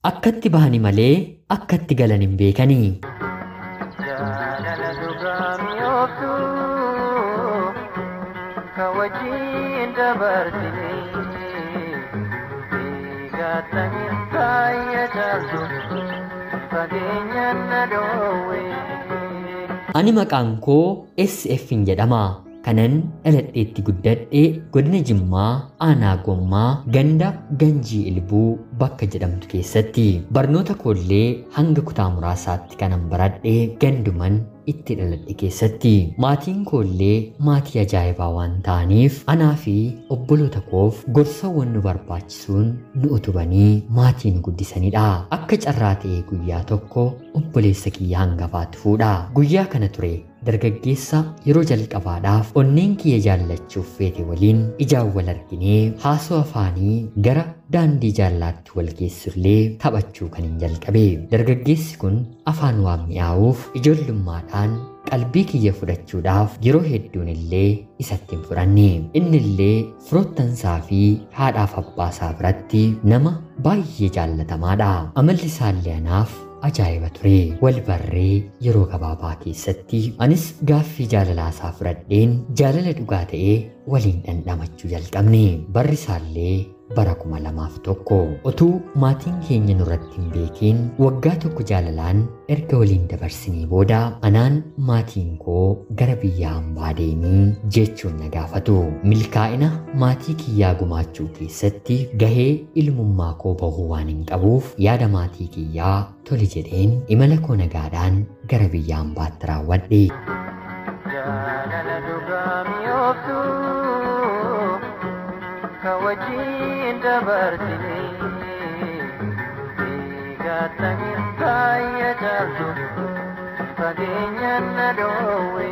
Akkatti bahani malee akkatti galan hin beekanii. Jaalala dhugaami ooftu kan wajjin dabarsine eegattanii taayya jaaltu fageenyaan na dhoowwe. Ani maqaan koo SF'n jedhama. Kanan dhaladheetti guddadhee godina Jimmaa aanaa Gommaa ganda Ganjii Ilbuu bakka jedhamtu keessatti barnoota koollee hanga kutaa muraasaatti kanan baradhee ganduman itti dhaladhe keessatti maatiin koollee maatii ajaa'ibaa waan ta'aniif anaa fi obboloota koof gorsawwan nu barbaachisuun nu utubanii maatii nu guddisanidha. Akka carraa ta'ee guyyaa tokko obboleessa kiyya hangafaatti fuudha. Guyyaa kana ture dargaggeessa yeroo jalqabaadhaaf onneen kiyya jaallachuuf feete waliin ijaan wal arginee haasoo afaanii gara daandii jaallaatti wal geessullee taphachuu kan hin jalqabe. Dargaggeessi kun afaan waan mi'aawuuf ijoollummaadhaan qalbii kiyya fudhachuudhaaf yeroo hedduun illee isatti hin fudhanne. Inni illee firoottansaa fi haadhaaf abbaasaa biratti nama baay'ee jaallatamaadha. Amalli isaallee anaaf ajaa'iba ture. Wal barree yeroo gabaabaa keessatti anis gaaffii jaalalaasaa fudhadheen jaalala dhugaa ta'ee waliin dhandhamachuu jalqabne. Barri isaallee bara 2001 utuu maatiin keenya nurratti hin beekiin waggaa tokko jaalalaan erga waliin dabarsinee booda anaan maatiin koo gara biyya hambaa deemii jechuun na gaafatu. Milkaa'ina maatii kiyyaa gumaachuu keessatti gahee ilmummaa koo bahuu waan hin qabuuf yaada maatii kiyyaa tole jedheen imala koo nagaadhaan gara biyya hambaatti raawwadhe. Jaalala dhugaami ooftu kan wajjin dabarsine eegattanii taayya jaaltu fageenyaan na dhoowwe.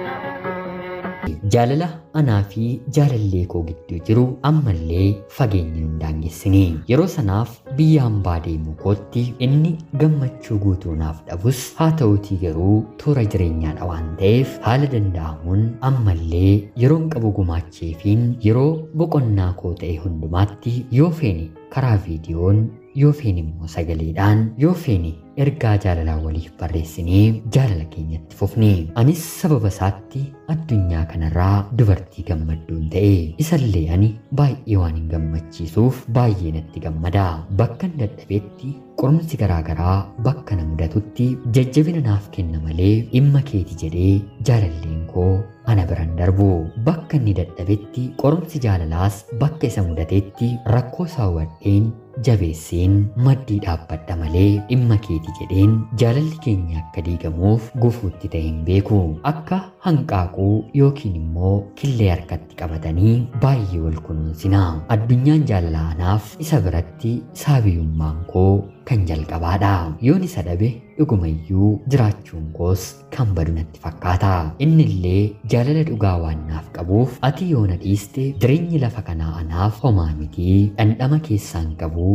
Jaalala anaa fi jaalallee koo gidduu jiru ammallee fageenyi hin daangessine. Yeroo sanaaf biyya hambaa deemuu kootti inni gammachuu guutuu naaf dhabus haa ta'uutii garuu toora jireenyaadha waan ta'eef haala danda'amuun ammallee yeroon qabu gumaacheefiin yeroo boqonnaa koo ta'e hundumaatti yoo feene karaa viidiyoon yoo feene immoo sagaleedhaan yoo feene ergaa jaalalaa waliif barreessinee jaalala keenyatti fufne. Anis sababa isaatti addunyaa kanarraa dubartii gammadduun ta'e. Isallee ani baay'ee waan hin gammachiisuuf baay'ee natti gammada. Bakka hin dadhabetti qorumsi garaagaraa bakka na mudatutti jajjabina naaf kenna malee dhimma keeti jedhee jaalalleen koo ana biran darbu. Bakka inni dadhabetti qorumsi jaalalaas bakka isa mudatetti rakkoo saawwadheen jabeesseen maddii dhaabbadha malee dhimma keeti jedheen jaalalli keenya akka diigamuuf gufuutti ta'e hin beeku. Akka hanqaaquu yookiin immoo killee harkatti qabatanii baay'ee wal kunuunsina. Addunyaan jaalalaa anaaf isa biratti saabiyummaan koo kan jalqabaadha. Yoon isa dhabe dhugumayyuu jiraachuun koos kan badu natti fakkaata. Inni illee jaalala dhugaa waan naaf qabuuf ati yoo na dhiiste jireenyi lafa kanaa anaaf homaa miti dhandhama keessaan qabu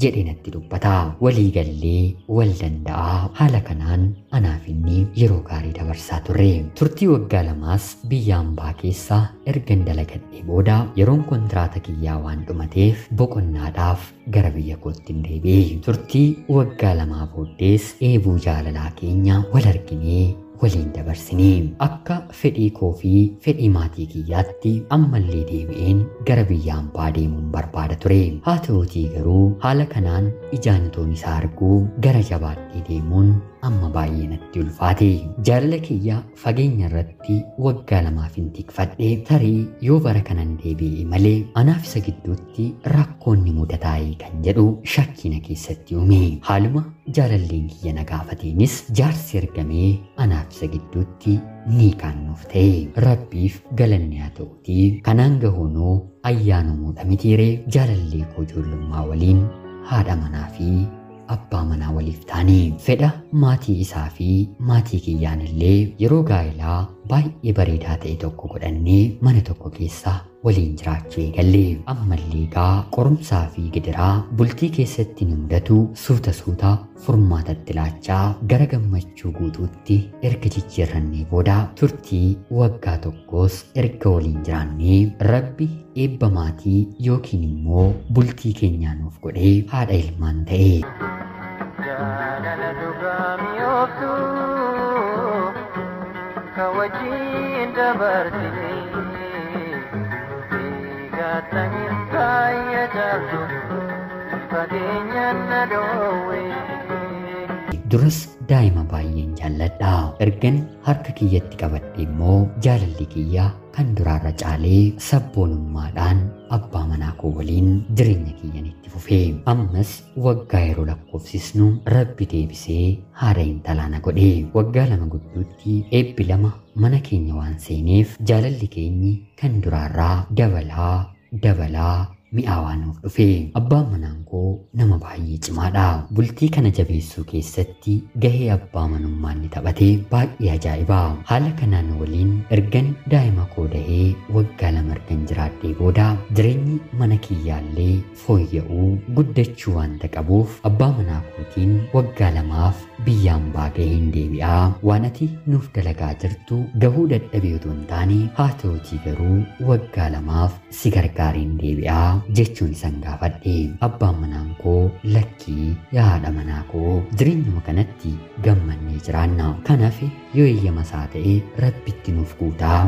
jedhee natti dubbata. Walii gallee wal danda'a. Haala kanaan anaaf inni yeroo gaarii dabarsaa turre. Turtii waggaa lamaas biyya hambaa keessa ergan dalagadhee booda yeroon kontiraata kiyyaa waan dhumateef boqonnaadhaaf gara biyya kootti deebi'e. Turtii waggaa lamaa booddees eebuu jaalalaa keenya wal arginee waliin dabarsinee akka fedhii koo fi fedhii maatii kiyyaatti ammallee deebi'een gara biyya hambaa deemuun barbaada ture. Haa ta'uutii garuu haala kanaan ijaan toon isaa arguu gara jabaadhee deemuun amma baay'ee natti ulfaate. Jaalala kiyya fageenya irratti waggaa lamaaf hin tikfadhe tarii yoo bara kanan deebi'e malee anaaf isa gidduutti rakkoonni mudataa'ee kan jedhu shakkina keessatti uume. Haaluma jaalalleen kiyya na gaafateenis jaarsi ergamee anaaf isa gidduutti ni kaannuuf ta'e. Rabbiif galanni haa ta'uutii kanaan gahuunoo ayyaanamuudha mitiiree jaalallee koo ijoollummaa waliin haadha manaa fi abbaa manaa waliif taane. Fedha maatii isaa fi maatii kiyyaan illee yeroo gaa'elaa baay'ee bareedaa ta'e tokko godhannee mana tokko keessa waliin jiraachuu eegalle. Ammallee gaa qorumsaa fi gidiraa bultii keessatti ni mudatu suuta suuta furmaatatti laachaa gara gammachuu guutuutti erga jijjiirrannee booda turtii waggaa tokkos erga waliin jiraannee Rabbi eebba maatii yookiin immoo bultii keenyaa nuuf godhee haadha ilmaan ta'e. kawajin dabartini Beekatani kaya jaltu Fageenyan na dhoowwe Duras daa'ima baay'een jaalladha. Ergan harka kiyyatti qabadhe immoo jaalalli kiyya kan duraarra caalee sabboonummaadhaan abbaa manaa koo waliin jireenya kiyyan itti fufee. Ammas waggaa yeroo lakkoofsisnu Rabbi deebisee haadha intalaa na godhe. Waggaa 2 gidduutti eebbi 2 mana keenya waan seeneef jaalalli keenyi kan duraarraa dabalaa mi'aawaa nuuf dhufe. Abbaan manaa koo nama baay'ee cimaadha. Bultii kana jabeessuu keessatti gahee abbaa manummaa inni taphate baay'ee ajaa'iba. Haala kanaan waliin ergan daa'ima koo dahee waggaa 2 ergan jiraadhee booda jireenyi mana kiyyaallee fooyya'uu guddachuu waanta qabuuf abbaa manaa kootiin waggaa 2f biyyaan baagee hin deebi'aa. Waan ati nuuf dalagaa jirtu gahuu dadhabee otoo hin taane haa ta'uutii garuu waggaa 2f si gargaariin deebi'aa jechuun isan gaafadhe. Abbaan manaa koo lakkii yaa haadha manaa koo jireenyuma kanatti gammannee jiraanna. Kanaaf yoo eeyyama isaa ta'e Rabbitti nuuf guutaa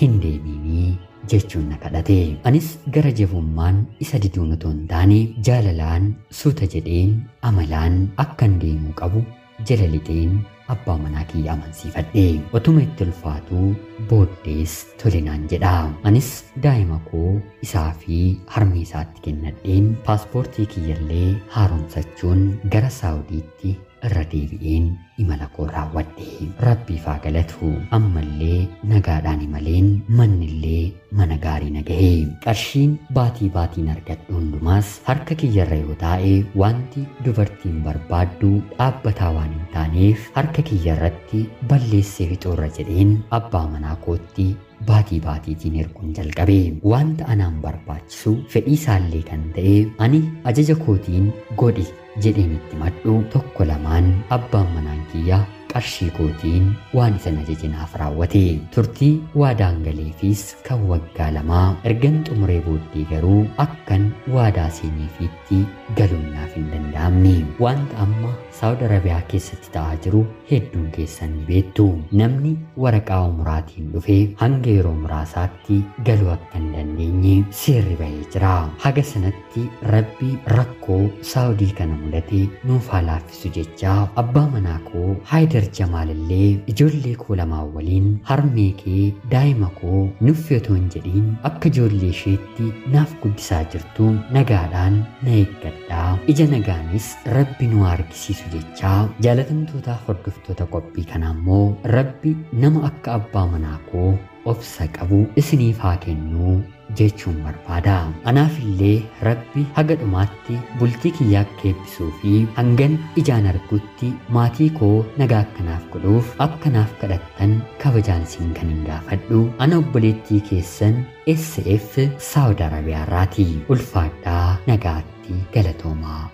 hin deebiinii jechuun na kadhate. Anis gara jabummaan isa diduun otoo hin taane jaalalaan suuta jedheen amalaan akkan deemuu qabu jala lixeen abbaa manaa kiyya amansiifadhe. Otuma itti ulfaatuu booddees tolinaan jedha. Anis daa'ima koo isaa fi harmee isaatti kennadheen paaspoortii kiyyallee haaromsachuun gara Saawudiitti irra deebi'een imala koo raawwadhe. Rabbiif haa galatu. Ammallee nagaadhaan imaleen mannillee mana gaarii na gahe. Qarshiin baatiin argadhu hundumaas harka kiyyarra yoo taa'e wanti dubartiin barbaaddu dhaabbataa waan hin taaneef harka kiyyarratti balleessee fixuurra jedheen abbaa manaa kootti baatiitiin erguun jalqabe. Wanta anaan barbaachisu fedhii isaallee kan ta'e ani ajaja kootiin godhi jedheen itti madhu 1-2 abbaan manaa kiyya qarshii kootiin waan isan ajaje naaf raawwate. Turtii waadaan galeefis kan waggaa 2 ergan xumuree booddee garuu akkan waadaa seeneefiitti galuun naaf hin danda'amne. Wanta amma Saawud Arabiyaa keessatti ta'aa jiru hedduun keessan ni beektu. Namni waraqaa umraatiin dhufe hanga yeroo muraasaatti galuu akka hin dandeenye seerri bahee jira. Haga sanatti Rabbi rakkoo Saawudii kana mudate nuuf haa laaffisu jechaa abbaa manaa koo Haayidar Jamaalillee ijoollee koo 2 waliin harmee kee daa'ima koo nuuf otoo hin jedhiin akka ijoollee isheetti naaf guddisaa jirtu nagaadhaan na eeggadhaa. Ija nagaanis Rabbi nu argisiisu jechaa jaalatamtoota hordoftoota qophii kanaa immoo Rabbi nama akka abbaa manaa koo obsa qabu isiniif haa kennu jechuun barbaada. Anaafillee Rabbi haga dhumaatti bultii kiyyaa akka eebbisuu fi hangan ijaan argutti maatii koo nagaa akkanaaf godhuuf akkanaaf kadhattan kabajaan isin kan hin gaafadhu. Ana obboleettii keessan SF Saawud Arabiyaarraati. Ulfaadhaa nagaatti galatoomaa.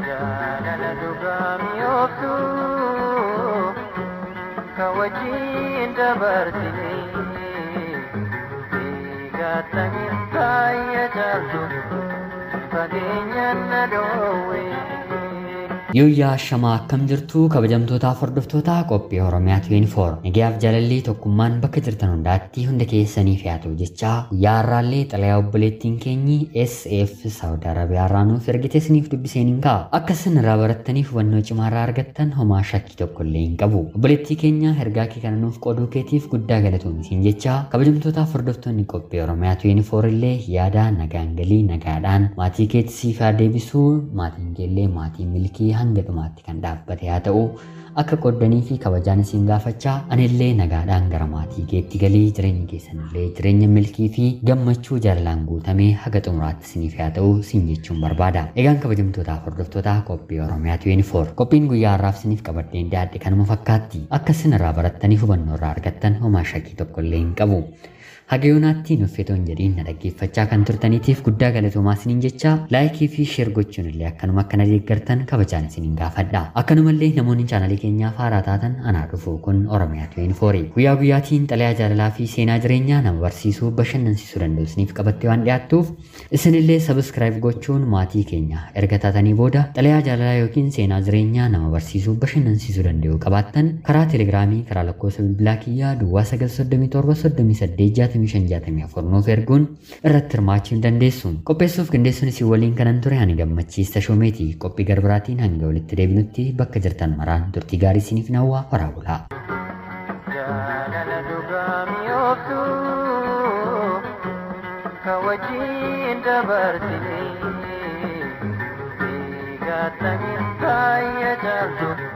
Jaalala dhugaa mi'ooftuu kawajin dabartini Beekatani kaya jaltu Fageenyan na dhoowwe Yooyyaa shamaa akkam jirtu kabajamtootaa hordoftoota qophii Oromiyaa 24 nagaaf jaalallee tokkummaan bakka jirtan hundaatti hunda keessaniif yaa ta'u jecha guyyaa har'aallee xalayaa obboleettiin keenyi SF Saawud Arabiyaarraa nuuf ergite isiniif dubbiseen hin ka'a. Akka isin irraa barattaniif hubannoo cimaarraa argattan homaa shakkii tokkollee hin qabu. Obboleettii keenya ergaa kee kana nuuf qooduu keetiif guddaa galatoomi siin jecha kabajamtootaa hordoftoonni qophii Oromiyaa 24 illee yaada nagaan galii nagaadhaan maatii keetti siif haa deebisuu maatiin keellee maatii milkii hanga dhumaatti kan dhaabbate haa ta'u akka qoddanii fi kabajaan isin gaafachaa anillee nagaadhaan gara maatii keetti galii jireenyi keessanillee jireenya milkii fi gammachuu jaalalaan guutamee haga xumuraatti isiniif haa ta'u siin jechuun barbaada. Egaan kabajamtootaa hordoftoota qophii Oromiyaa 24 qophiin guyyaa har'aaf isiniif qabadhee dhiyaadhe kanuma fakkaatti. Akka isin irraa barattanii hubannoo irraa argattan homaa shakkii tokkollee hin qabu. Hagayoonaatti nuffetoon jedhiin na dhaggeeffachaa kan turtaniitiif guddaa galatoomaa isiniin jecha laayikii fi sheer gochuun illee akkanuma akkana deeggartan kabajaan isiniin gaafadha. Akkanumallee namoonni chaanalii keenyaaf haaraa taatan anaa dhufu kun Oromiyaa 24 guyyaa guyyaatiin xalayaa jaalalaa fi seenaa jireenyaa nama barsiisuu bashannansiisuu danda'u isiniif qabattee waan dhiyaattuuf isinillee sabiskiraayib gochuun maatii keenya erga taatanii booda xalayaa jaalalaa yookiin seenaa jireenyaa nama barsiisuu bashannansiisuu danda'u qabaattan karaa teelegiraamii karaa lakkoofsa bilbilaa kiyyaa duwwaa 937 nuuf erguun irratti hirmaachuu dandeessu. Qopheessuuf qindeessuun isin waliin kanan ture ani gammachiista shoomeeti. Qophii garbiraatiin hanga walitti deebinutti bakka jirtan maraan turtii gaarii isiniif nawwaa horaa bulaa. Jaalala dhugaa mi'ooftu kan wajjin dabarsine eegattanii baay'ee jaaltu.